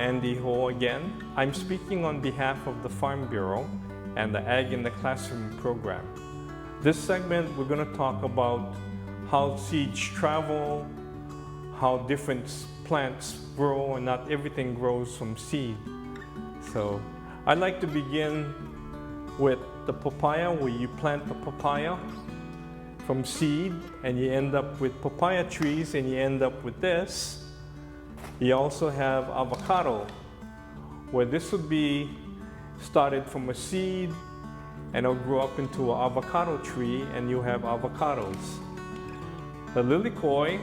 Andy Ho again. I'm speaking on behalf of the Farm Bureau and the Ag in the Classroom program. This segment, we're going to talk about how seeds travel, how different plants grow, and not everything grows from seed. So I'd like to begin with the papaya, where you plant the papaya from seed and you end up with papaya trees and you end up with this. You also have avocado, where this would be started from a seed and it'll grow up into an avocado tree and you have avocados. The lilikoi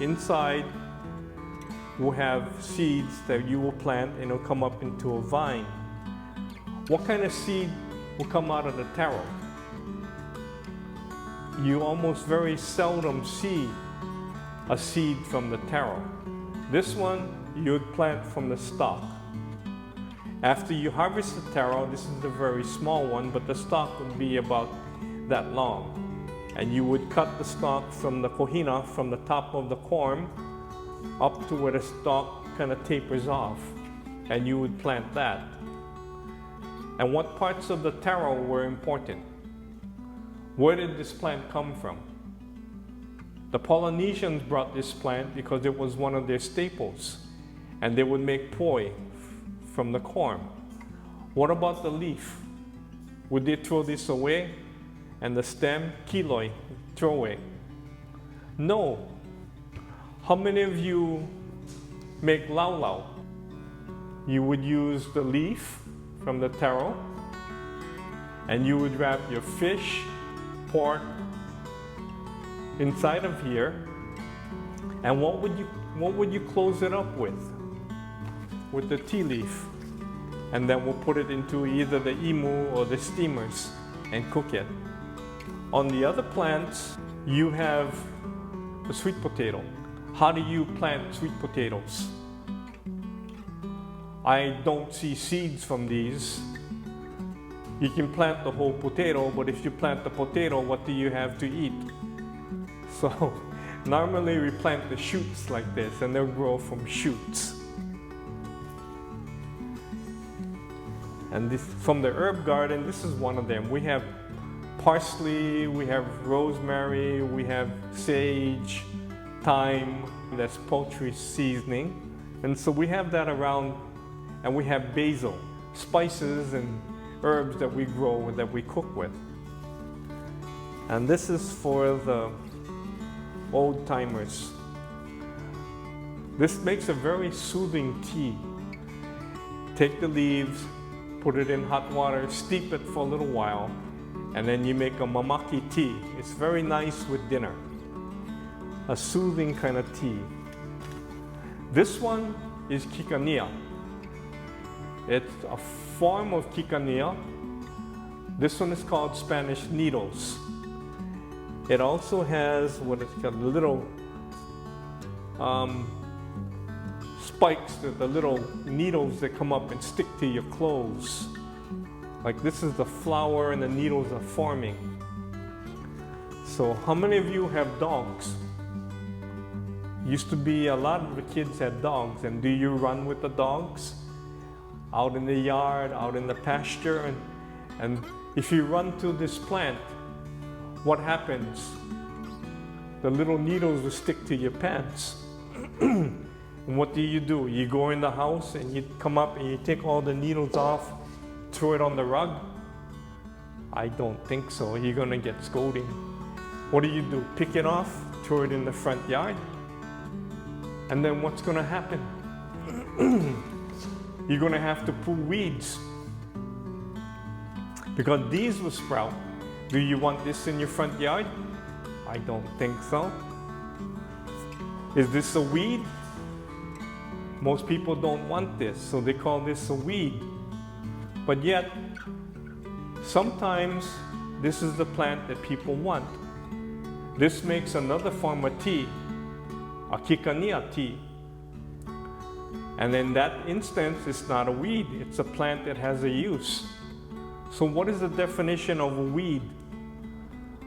inside will have seeds that you will plant and it'll come up into a vine. What kind of seed will come out of the taro? You almost very seldom see a seed from the taro. This one you would plant from the stalk. After you harvest the taro, this is a very small one, but the stalk would be about that long. And you would cut the stalk from the kohina, from the top of the corm, up to where the stalk kind of tapers off. And you would plant that. And what parts of the taro were important? Where did this plant come from? The Polynesians brought this plant because it was one of their staples, and they would make poi from the corn. What about the leaf? Would they throw this away? And the stem, kiloi, throw away? No. How many of you make lau lau? You would use the leaf from the taro, and you would wrap your fish, pork inside of here, and what would you close it up with? With the tea leaf, and then we'll put it into either the imu or the steamers and cook it. On the other plants, you have the sweet potato. How do you plant sweet potatoes? I don't see seeds from these. You can plant the whole potato, but if you plant the potato, what do you have to eat? So normally we plant the shoots like this, and they'll grow from shoots. And this, from the herb garden, this is one of them. We have parsley, we have rosemary, we have sage, thyme, that's poultry seasoning. And so we have that around, and we have basil, spices and herbs that we grow, that we cook with. And this is for the old timers. This makes a very soothing tea. Take the leaves, put it in hot water, steep it for a little while, and then you make a mamaki tea. It's very nice with dinner. A soothing kind of tea. This one is kikania. It's a form of kikania. This one is called Spanish needles. It also has what it's called, little spikes, the little needles that come up and stick to your clothes. Like this is the flower and the needles are forming. So how many of you have dogs? Used to be a lot of the kids had dogs, and do you run with the dogs? Out in the yard, out in the pasture, and if you run to this plant, what happens? The little needles will stick to your pants. And what do? You go in the house and you come up and you take all the needles off, throw it on the rug? I don't think so. You're gonna get scolding. What do? Pick it off, throw it in the front yard? And then what's gonna happen? You're gonna have to pull weeds, because these will sprout. Do you want this in your front yard? I don't think so. Is this a weed? Most people don't want this, so they call this a weed. But yet, sometimes this is the plant that people want. This makes another form of tea, a kikania tea. And in that instance, it's not a weed, it's a plant that has a use. So what is the definition of a weed?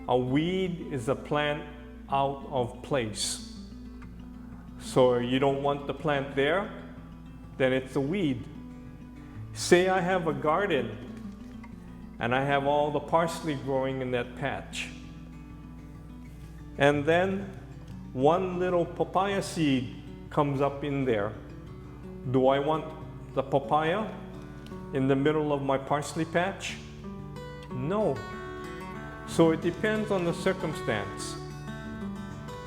A weed is a plant out of place. So you don't want the plant there, then it's a weed. Say I have a garden and I have all the parsley growing in that patch. And then one little papaya seed comes up in there. Do I want the papaya in the middle of my parsley patch? No. So it depends on the circumstance.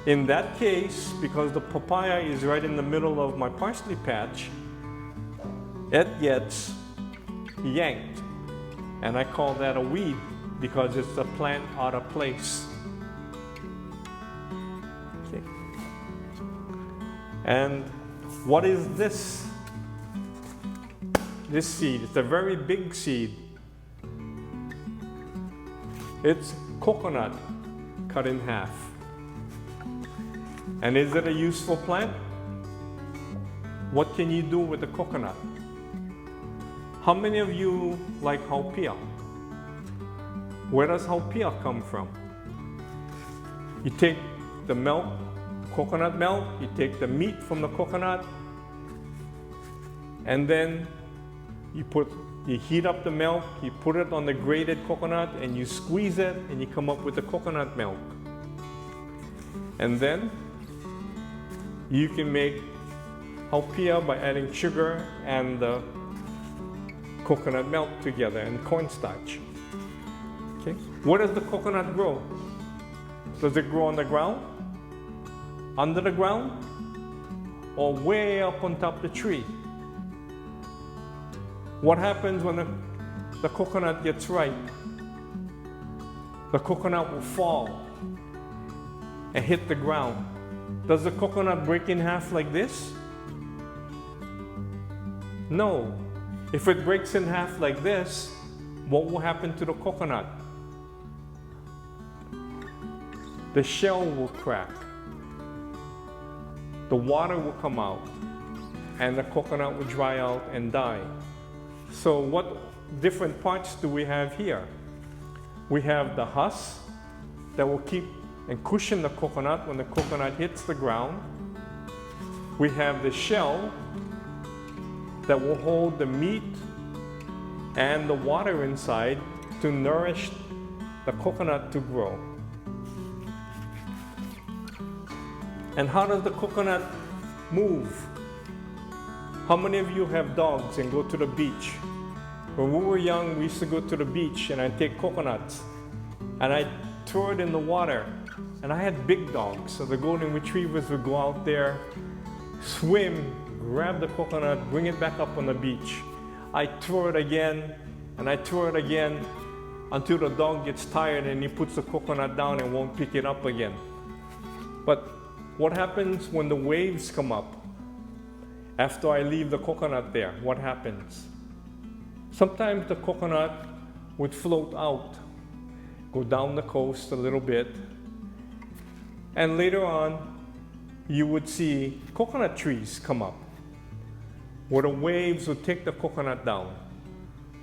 In that case, because the papaya is right in the middle of my parsley patch, it gets yanked. And I call that a weed because it's a plant out of place. Okay. And what is this? This seed, it's a very big seed. It's coconut cut in half. And is it a useful plant? What can you do with the coconut? How many of you like haupia? Where does haupia come from? You take the milk, coconut milk, you take the meat from the coconut, and then you heat up the milk, you put it on the grated coconut, and you squeeze it, and you come up with the coconut milk. And then you can make haupia by adding sugar and the coconut milk together and cornstarch. Okay. Where does the coconut grow? Does it grow on the ground? Under the ground? Or way up on top of the tree? What happens when the coconut gets ripe? The coconut will fall and hit the ground. Does the coconut break in half like this? No. If it breaks in half like this, what will happen to the coconut? The shell will crack. The water will come out, and the coconut will dry out and die. So what different parts do we have here? We have the husk that will keep and cushion the coconut when the coconut hits the ground. We have the shell that will hold the meat and the water inside to nourish the coconut to grow. And how does the coconut move? How many of you have dogs and go to the beach? When we were young, we used to go to the beach and I'd take coconuts and I'd throw it in the water. And I had big dogs, so the golden retrievers would go out there, swim, grab the coconut, bring it back up on the beach. I throw it again, and I throw it again until the dog gets tired and he puts the coconut down and won't pick it up again. But what happens when the waves come up? After I leave the coconut there, what happens? Sometimes the coconut would float out, go down the coast a little bit, and later on, you would see coconut trees come up, where the waves would take the coconut down.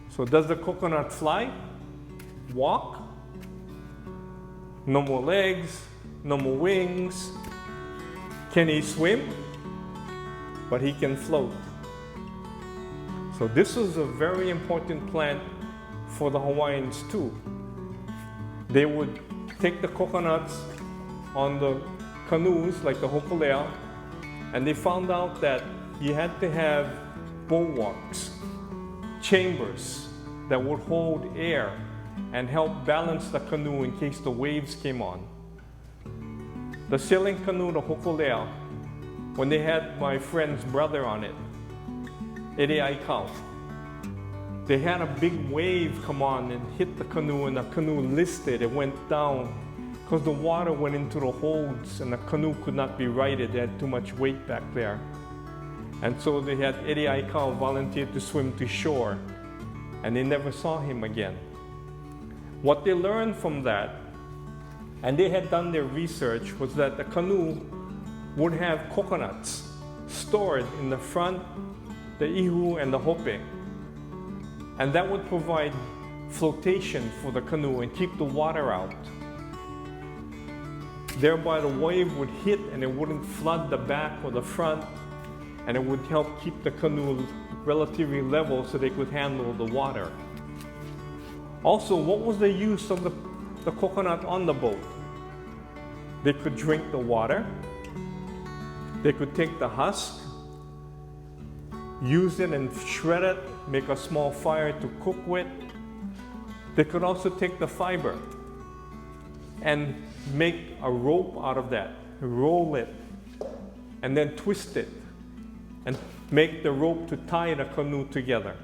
So does the coconut fly? Walk? No more legs, no more wings. Can he swim? But he can float. So this was a very important plant for the Hawaiians too. They would take the coconuts on the canoes like the hokulea, and they found out that you had to have bulwarks, chambers that would hold air and help balance the canoe in case the waves came on. The sailing canoe, the hokulea, when they had my friend's brother on it, Ere Aikau, they had a big wave come on and hit the canoe, and the canoe listed, it went down because the water went into the holds and the canoe could not be righted. They had too much weight back there. And so they had Ere Aikau volunteer to swim to shore, and they never saw him again. What they learned from that, and they had done their research, was that the canoe would have coconuts stored in the front, the ihu and the hope, and that would provide flotation for the canoe and keep the water out. Thereby the wave would hit and it wouldn't flood the back or the front, and it would help keep the canoe relatively level so they could handle the water. Also, what was the use of the coconut on the boat? They could drink the water, they could take the husk, use it and shred it, make a small fire to cook with. They could also take the fiber and make a rope out of that, roll it, and then twist it, and make the rope to tie the canoe together,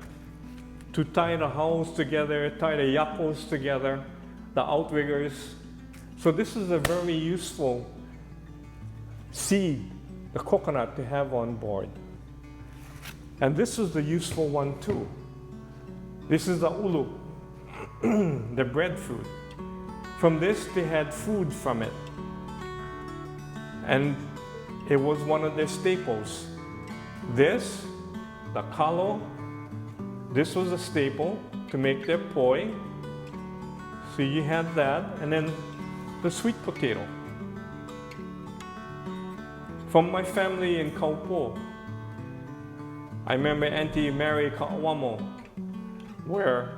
to tie the hulls together, tie the yapos together, the outriggers. So this is a very useful seed, the coconut, to have on board. And this is the useful one too. This is the ulu, the breadfruit. From this, they had food from it. And it was one of their staples. This, the kalo, this was a staple to make their poi. So you had that, and then the sweet potato. From my family in Kaupo, I remember Auntie Mary Ka'awamo, where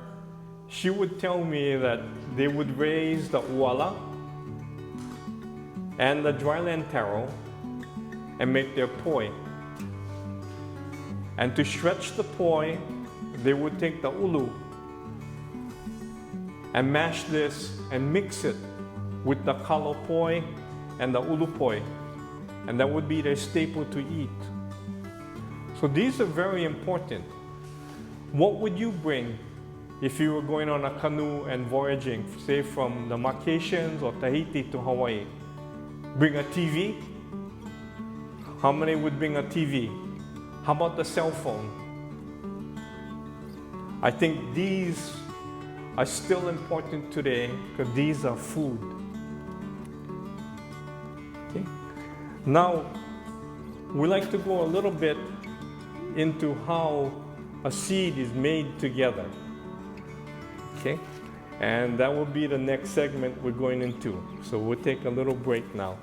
she would tell me that they would raise the uala and the dryland taro and make their poi. And to stretch the poi, they would take the ulu and mash this and mix it with the kalo poi and the ulu poi. And that would be their staple to eat. So these are very important. What would you bring if you were going on a canoe and voyaging, say from the Marquesans or Tahiti to Hawaii? Bring a TV? How many would bring a TV? How about the cell phone? I think these are still important today because these are food. Okay. Now, we like to go a little bit into how a seed is made together. Okay? And that will be the next segment we're going into. So we'll take a little break now.